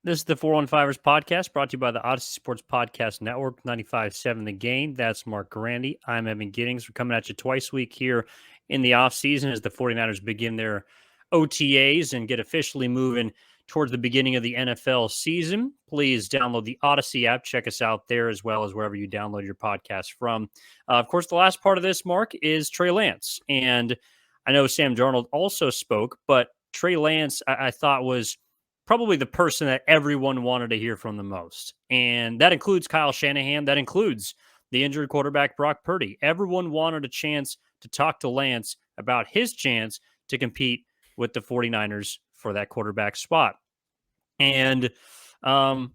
This is the 415ers podcast brought to you by the Odyssey Sports Podcast Network, 95.7 The Game. That's Marc Grandi. I'm Evan Giddings. We're coming at you twice a week here in the offseason as the 49ers begin their OTAs and get officially moving towards the beginning of the NFL season. Please download the Odyssey app. Check us out there as well as wherever you download your podcast from. Of course, the last part of this, Marc, is Trey Lance. And I know Sam Darnold also spoke, but Trey Lance, I thought was probably the person that everyone wanted to hear from the most. And that includes Kyle Shanahan. That includes the injured quarterback, Brock Purdy. Everyone wanted a chance to talk to Lance about his chance to compete with the 49ers for that quarterback spot. And, I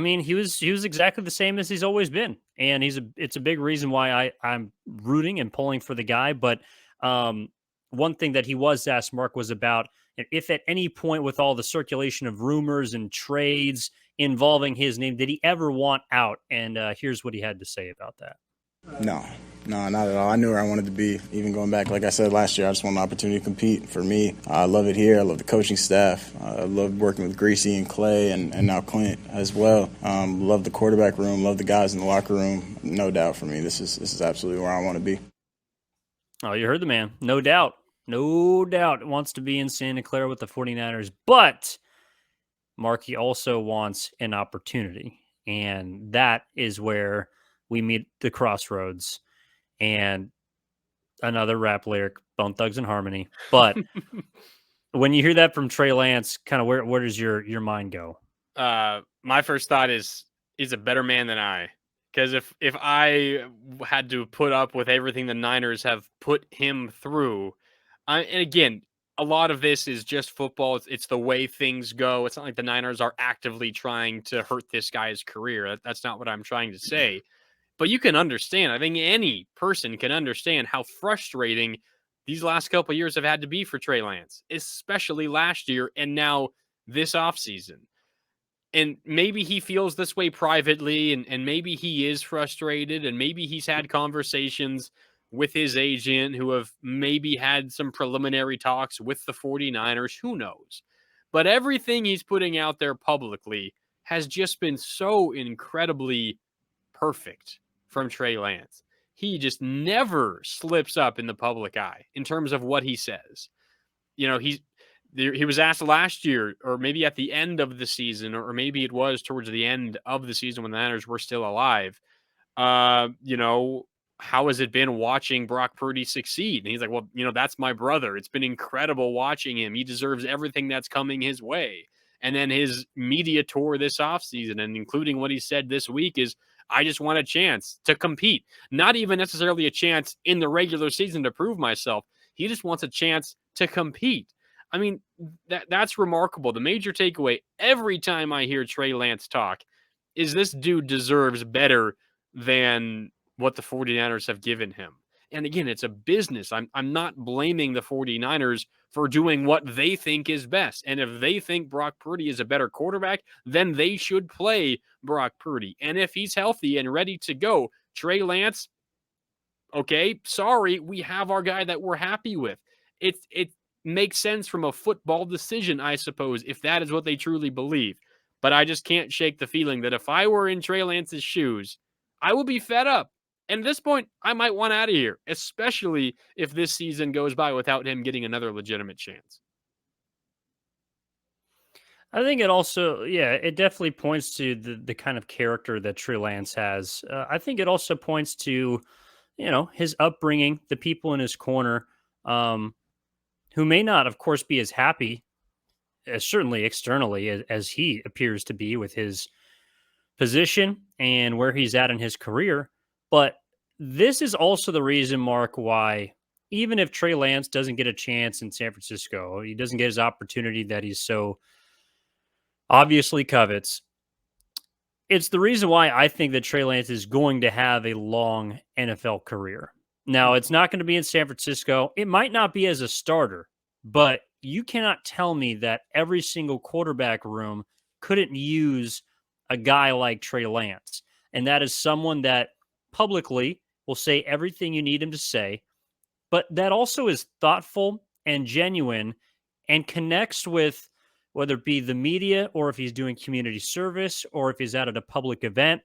mean, he was exactly the same as he's always been. And it's a big reason why I'm rooting and pulling for the guy. But one thing that he was asked, Marc, was about if at any point with all the circulation of rumors and trades involving his name, did he ever want out? And here's what he had to say about that. No, not at all. I knew where I wanted to be. Even going back, like I said last year, I just want an opportunity to compete. For me, I love it here. I love the coaching staff. I love working with Greasy and Clay and now Clint as well. Love the quarterback room. Love the guys in the locker room. No doubt for me, this is absolutely where I want to be. Oh, you heard the man. No doubt. No doubt wants to be in Santa Clara with the 49ers. But Markey also wants an opportunity. And that is where we meet the crossroads. And another rap lyric, Bone Thugs and Harmony. But when you hear that from Trey Lance, kind of where does your mind go? My first thought is he's a better man than I. Because if I had to put up with everything the Niners have put him through, and again, a lot of this is just football. It's the way things go. It's not like the Niners are actively trying to hurt this guy's career. That's not what I'm trying to say. But you can understand. I think any person can understand how frustrating these last couple of years have had to be for Trey Lance, especially last year and now this offseason. And maybe he feels this way privately, and maybe he is frustrated, and maybe he's had conversations with his agent who have maybe had some preliminary talks with the 49ers. Who knows? But everything he's putting out there publicly has just been so incredibly perfect from Trey Lance. He just never slips up in the public eye in terms of what he says. You know, he was asked last year, or maybe at the end of the season, or maybe it was towards the end of the season when the Niners were still alive. How has it been watching Brock Purdy succeed? And he's like, well, that's my brother. It's been incredible watching him. He deserves everything that's coming his way. And then his media tour this offseason, and including what he said this week, is I just want a chance to compete. Not even necessarily a chance in the regular season to prove myself. He just wants a chance to compete. I mean, that's remarkable. The major takeaway every time I hear Trey Lance talk is this dude deserves better than what the 49ers have given him. And again, it's a business. I'm not blaming the 49ers for doing what they think is best. And if they think Brock Purdy is a better quarterback, then they should play Brock Purdy. And if he's healthy and ready to go, Trey Lance, okay, sorry, we have our guy that we're happy with. It makes sense from a football decision, I suppose, if that is what they truly believe. But I just can't shake the feeling that if I were in Trey Lance's shoes, I would be fed up. And at this point, I might want out of here, especially if this season goes by without him getting another legitimate chance. I think it also, it definitely points to the kind of character that Trey Lance has. I think it also points to, his upbringing, the people in his corner, who may not, of course, be as happy, certainly externally, as he appears to be with his position and where he's at in his career. But this is also the reason, Marc, why even if Trey Lance doesn't get a chance in San Francisco, he doesn't get his opportunity that he's so obviously covets. It's the reason why I think that Trey Lance is going to have a long NFL career. Now, it's not going to be in San Francisco. It might not be as a starter, but you cannot tell me that every single quarterback room couldn't use a guy like Trey Lance. And that is someone that publicly will say everything you need him to say, but that also is thoughtful and genuine and connects with whether it be the media or if he's doing community service or if he's out at a public event,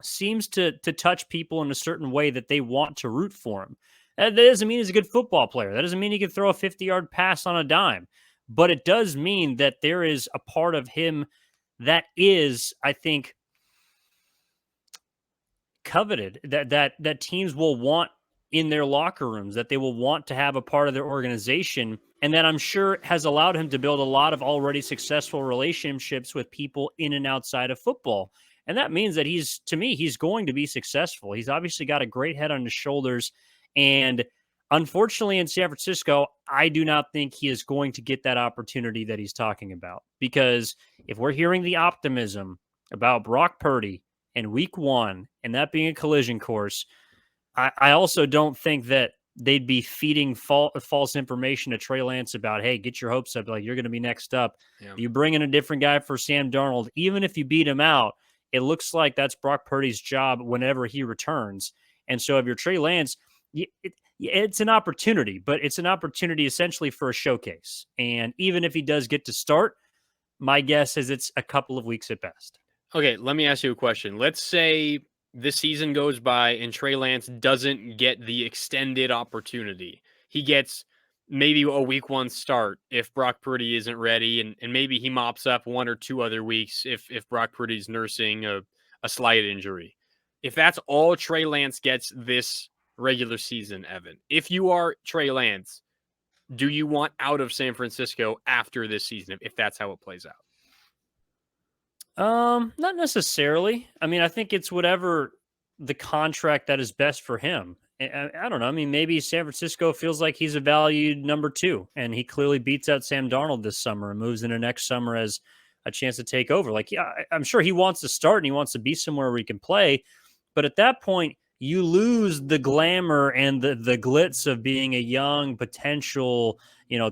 seems to touch people in a certain way that they want to root for him. That doesn't mean he's a good football player. That doesn't mean he can throw a 50-yard pass on a dime. But it does mean that there is a part of him that is, I think, coveted, that teams will want in their locker rooms, that they will want to have a part of their organization, and that I'm sure has allowed him to build a lot of already successful relationships with people in and outside of football. And that means that he's going to be successful. He's obviously got a great head on his shoulders. And unfortunately, in San Francisco, I do not think he is going to get that opportunity that he's talking about. Because if we're hearing the optimism about Brock Purdy in week one and that being a collision course, I also don't think that they'd be feeding false information to Trey Lance about, hey, get your hopes up. Like, you're going to be next up. Yeah. You bring in a different guy for Sam Darnold. Even if you beat him out, it looks like that's Brock Purdy's job whenever he returns. And so if you're Trey Lance, it's an opportunity, but it's an opportunity essentially for a showcase. And even if he does get to start, my guess is it's a couple of weeks at best. Okay, let me ask you a question. Let's say this season goes by and Trey Lance doesn't get the extended opportunity. He gets maybe a week one start if Brock Purdy isn't ready, and maybe he mops up 1 or 2 other weeks if Brock Purdy's nursing a slight injury. If that's all Trey Lance gets this regular season, Evan, if you are Trey Lance, do you want out of San Francisco after this season if that's how it plays out? Not necessarily. I mean, I think it's whatever the contract that is best for him. I don't know. I mean, maybe San Francisco feels like he's a valued number 2, and he clearly beats out Sam Darnold this summer and moves into next summer as a chance to take over. Like, yeah, I'm sure he wants to start and he wants to be somewhere where he can play. But at that point, you lose the glamour and the glitz of being a young potential,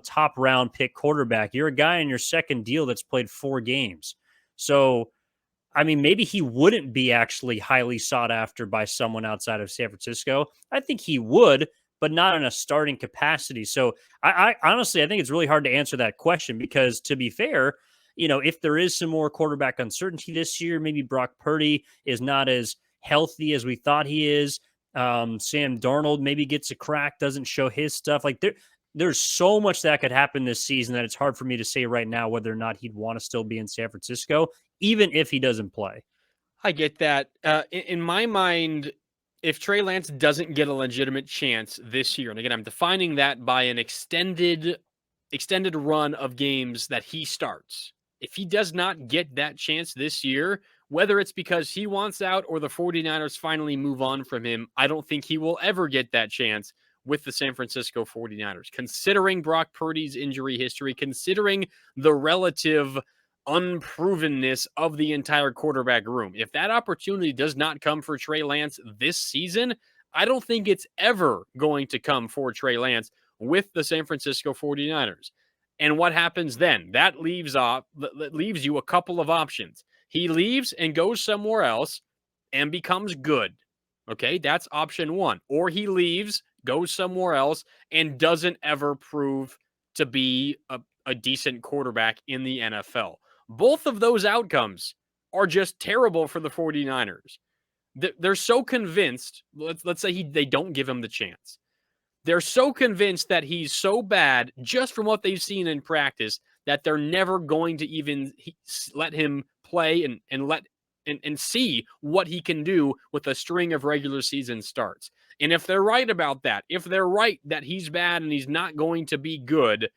top round pick quarterback. You're a guy in your second deal that's played 4 games. So, I mean, maybe he wouldn't be actually highly sought after by someone outside of San Francisco. I think he would, but not in a starting capacity. So I honestly, I think it's really hard to answer that question because, to be fair, if there is some more quarterback uncertainty this year, maybe Brock Purdy is not as healthy as we thought he is. Sam Darnold maybe gets a crack, doesn't show his stuff. Like, there's so much that could happen this season that it's hard for me to say right now whether or not he'd want to still be in San Francisco, even if he doesn't play. I get that. In my mind, if Trey Lance doesn't get a legitimate chance this year, and again, I'm defining that by an extended run of games that he starts. If he does not get that chance this year, whether it's because he wants out or the 49ers finally move on from him, I don't think he will ever get that chance with the San Francisco 49ers. Considering Brock Purdy's injury history, considering the relative unprovenness of the entire quarterback room, if that opportunity does not come for Trey Lance this season, I don't think it's ever going to come for Trey Lance with the San Francisco 49ers. And what happens then? That leaves you a couple of options. He leaves and goes somewhere else and becomes good. Okay, that's option 1. Or he leaves, goes somewhere else, and doesn't ever prove to be a decent quarterback in the NFL. Both of those outcomes are just terrible for the 49ers. They're so convinced, let's say they don't give him the chance. They're so convinced that he's so bad just from what they've seen in practice that they're never going to even let him play and see what he can do with a string of regular season starts. And if they're right about that, if they're right that he's bad and he's not going to be good,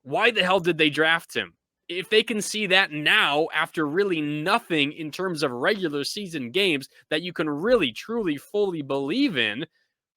why the hell did they draft him? If they can see that now after really nothing in terms of regular season games that you can really, truly, fully believe in,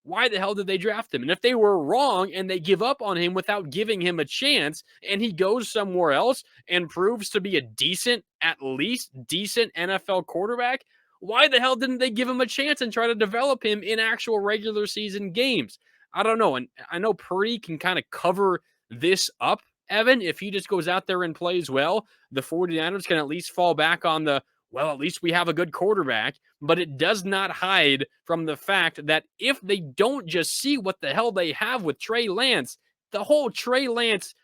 why the hell did they draft him? And if they were wrong and they give up on him without giving him a chance and he goes somewhere else and proves to be a decent, at least decent NFL quarterback, why the hell didn't they give him a chance and try to develop him in actual regular season games? I don't know. And I know Purdy can kind of cover this up, Evan. If he just goes out there and plays well, the 49ers can at least fall back on at least we have a good quarterback. But it does not hide from the fact that if they don't just see what the hell they have with Trey Lance, the whole Trey Lance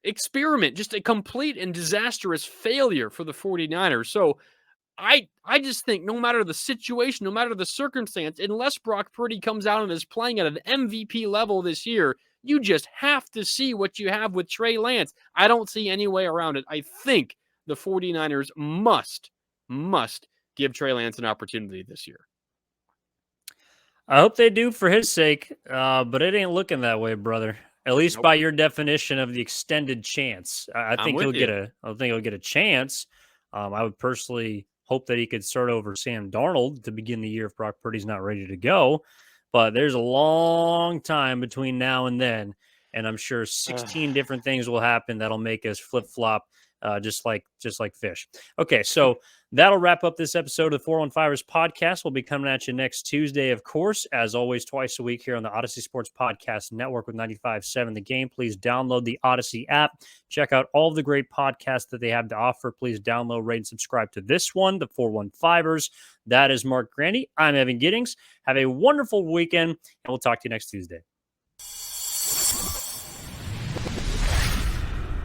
experiment, just a complete and disastrous failure for the 49ers. So I just think no matter the situation, no matter the circumstance, unless Brock Purdy comes out and is playing at an MVP level this year, you just have to see what you have with Trey Lance. I don't see any way around it. I think the 49ers must give Trey Lance an opportunity this year. I hope they do for his sake, but it ain't looking that way, brother. At least Nope. by your definition of the extended chance, I I'm think with he'll you. get a. I think he'll get a chance. I would personally hope that he could start over Sam Darnold to begin the year if Brock Purdy's not ready to go. But there's a long time between now and then, and I'm sure 16 different things will happen that'll make us flip flop, just like fish. Okay, so that'll wrap up this episode of the 415ers podcast. We'll be coming at you next Tuesday, of course, as always, twice a week here on the Odyssey Sports Podcast Network with 95.7 The Game. Please download the Odyssey app. Check out all of the great podcasts that they have to offer. Please download, rate, and subscribe to this one, the 415ers. That is Marc Grandi. I'm Evan Giddings. Have a wonderful weekend, and we'll talk to you next Tuesday.